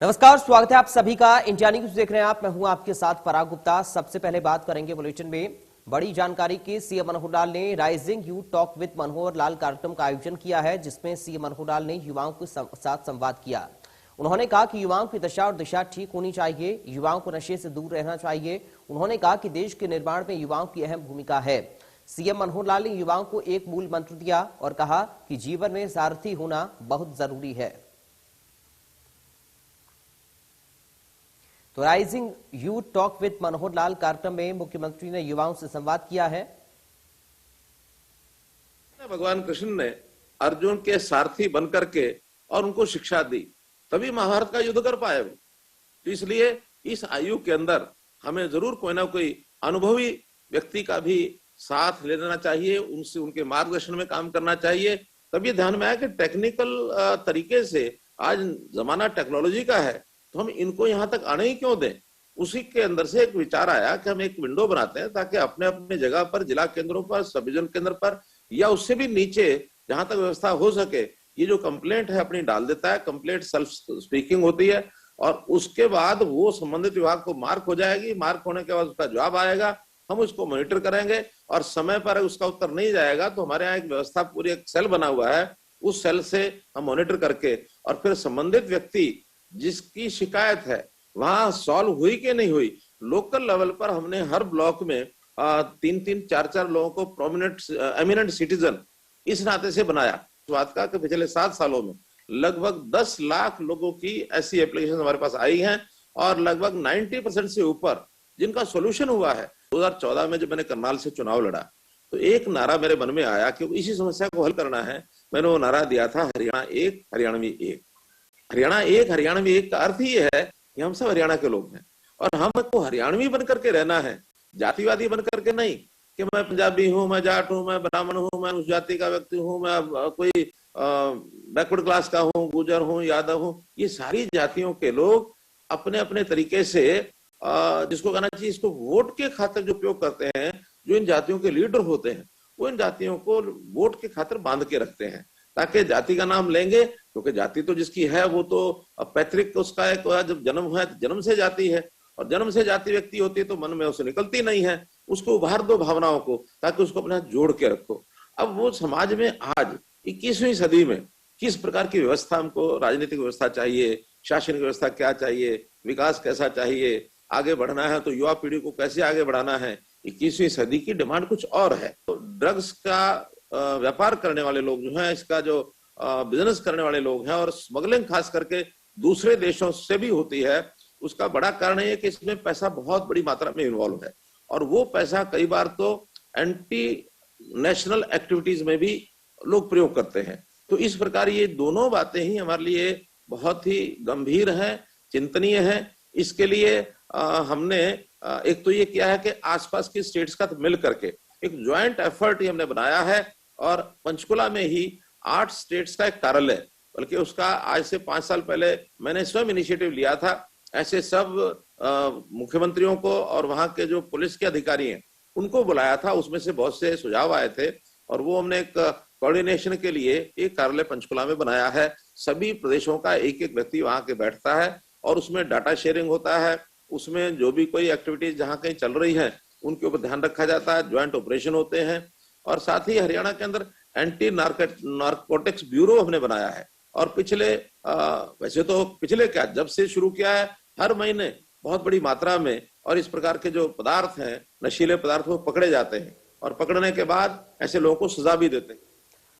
नमस्कार, स्वागत है आप सभी का। इंडिया न्यूज देख रहे हैं आप। मैं हूं आपके साथ पराग गुप्ता। सबसे पहले बात करेंगे बुलेटिन में बड़ी जानकारी की। सीएम मनोहर लाल ने rising youth talk with Manohar Lal कार्यक्रम का आयोजन किया है, जिसमें सीएम मनोहर लाल ने युवाओं के साथ संवाद किया। उन्होंने कहा कि युवाओं की दशा और दिशा ठीक होनी चाहिए, युवाओं को नशे से दूर रहना चाहिए। उन्होंने कहा कि देश के निर्माण में युवाओं की अहम भूमिका है। सीएम मनोहर लाल ने युवाओं को एक मूल मंत्र दिया और कहा कि जीवन में सारथी होना बहुत जरूरी है। तो rising youth talk with Manohar Lal कार्यक्रम में मुख्यमंत्री ने युवाओं से संवाद किया है। भगवान कृष्ण ने अर्जुन के सारथी बनकर के और उनको शिक्षा दी, तभी महाभारत का युद्ध कर पाए वो। तो इसलिए इस आयु के अंदर हमें जरूर कोई ना कोई अनुभवी व्यक्ति का भी साथ ले लेना चाहिए, उनसे उनके मार्गदर्शन में काम करना चाहिए। तभी ध्यान में आया कि टेक्निकल तरीके से आज जमाना टेक्नोलॉजी का है, तो हम इनको यहाँ तक आने ही क्यों दें। उसी के अंदर से एक विचार आया कि हम एक विंडो बनाते हैं ताकि अपने अपने जगह पर, जिला केंद्रों पर, सब डिवीजन केंद्र पर या उससे भी नीचे जहां तक व्यवस्था हो सके, ये जो कंप्लेंट है अपनी डाल देता है। कंप्लेंट सेल्फ स्पीकिंग होती है और उसके बाद वो संबंधित विभाग को मार्क हो जाएगी। मार्क होने के बाद उसका जवाब आएगा, हम उसको मॉनिटर करेंगे और समय पर उसका उत्तर नहीं जाएगा तो हमारे यहाँ एक व्यवस्था, पूरी एक सेल बना हुआ है, उस सेल से हम मॉनिटर करके और फिर संबंधित व्यक्ति जिसकी शिकायत है वहां सॉल्व हुई कि नहीं हुई, लोकल लेवल पर हमने हर ब्लॉक में 3-3, 4-4 लोगों को प्रोमिनेंट एमिनेंट सिटीजन इस नाते से बनाया। बात का कि पिछले 7 सालों में लगभग 10 लाख लोगों की ऐसी एप्लीकेशन हमारे पास आई हैं और लगभग 90% से ऊपर जिनका सोल्यूशन हुआ है। 2014 में जब मैंने करनाल से चुनाव लड़ा तो एक नारा मेरे मन में आया कि इसी समस्या को हल करना है। मैंने वो नारा दिया था, हरियाणा एक, हरियाणवी एक। हरियाणा एक, हरियाणवी एक का अर्थ ही है कि हम सब हरियाणा के लोग हैं और हमको हरियाणवी बनकर के रहना है, जातिवादी बनकर के नहीं कि मैं पंजाबी हूं, मैं जाट हूं, मैं ब्राह्मण हूं, मैं उस जाति का व्यक्ति हूं, मैं कोई बैकवर्ड क्लास का हूं, गुर्जर हूं, यादव हूं। ये सारी जातियों के लोग अपने अपने तरीके से जिसको कहना चाहिए, इसको वोट के खातिर जो उपयोग करते हैं, जो इन जातियों के लीडर होते हैं वो इन जातियों को वोट के खातिर बांध के रखते हैं ताकि जाति का नाम लेंगे, क्योंकि जाति तो जिसकी है वो तो पैतृक उसका एक, जब जन्म हुआ है जन्म से जाति है और जन्म से जाति व्यक्ति होती है तो मन में उसे निकलती नहीं है। उसको उभार दो भावनाओं को ताकि उसको अपने साथ जोड़ के रखो। अब वो समाज में आज 21वीं सदी में किस प्रकार की व्यवस्था, हमको राजनीतिक व्यवस्था चाहिए, शासन की व्यवस्था क्या चाहिए, विकास कैसा चाहिए, आगे बढ़ना है तो युवा पीढ़ी को कैसे आगे बढ़ाना है, 21वीं सदी की डिमांड कुछ और है। तो ड्रग्स का व्यापार करने वाले लोग जो हैं, इसका जो बिजनेस करने वाले लोग हैं और स्मगलिंग खास करके दूसरे देशों से भी होती है, उसका बड़ा कारण है कि इसमें पैसा बहुत बड़ी मात्रा में इन्वॉल्व है और वो पैसा कई बार तो एंटी नेशनल एक्टिविटीज में भी लोग प्रयोग करते हैं। तो इस प्रकार ये दोनों बातें ही हमारे लिए बहुत ही गंभीर हैं, चिंतनीय हैं। इसके लिए हमने एक तो ये किया है कि आसपास की स्टेट्स का मिल करके एक ज्वाइंट एफर्ट ही हमने बनाया है और पंचकुला में ही 8 स्टेट्स का एक कार्यालय, बल्कि उसका आज से 5 साल पहले मैंने स्वयं इनिशिएटिव लिया था। ऐसे सब मुख्यमंत्रियों को और वहां के जो पुलिस के अधिकारी हैं उनको बुलाया था, उसमें से बहुत से सुझाव आए थे और वो हमने एक कोऑर्डिनेशन के लिए एक कार्यालय पंचकुला में बनाया है। सभी प्रदेशों का एक एक व्यक्ति वहां के बैठता है और उसमें डाटा शेयरिंग होता है, उसमें जो भी कोई एक्टिविटीज जहां कहीं चल रही है उनके ऊपर ध्यान रखा जाता है, ज्वाइंट ऑपरेशन होते हैं। और साथ ही हरियाणा के अंदर एंटी नार्कोटिक्स ब्यूरो हमने बनाया है और वैसे तो पिछले क्या, जब से शुरू किया है, हर महीने बहुत बड़ी मात्रा में और इस प्रकार के जो पदार्थ हैं, नशीले पदार्थ, वो पकड़े जाते हैं और पकड़ने के बाद ऐसे लोगों को सजा भी देते हैं।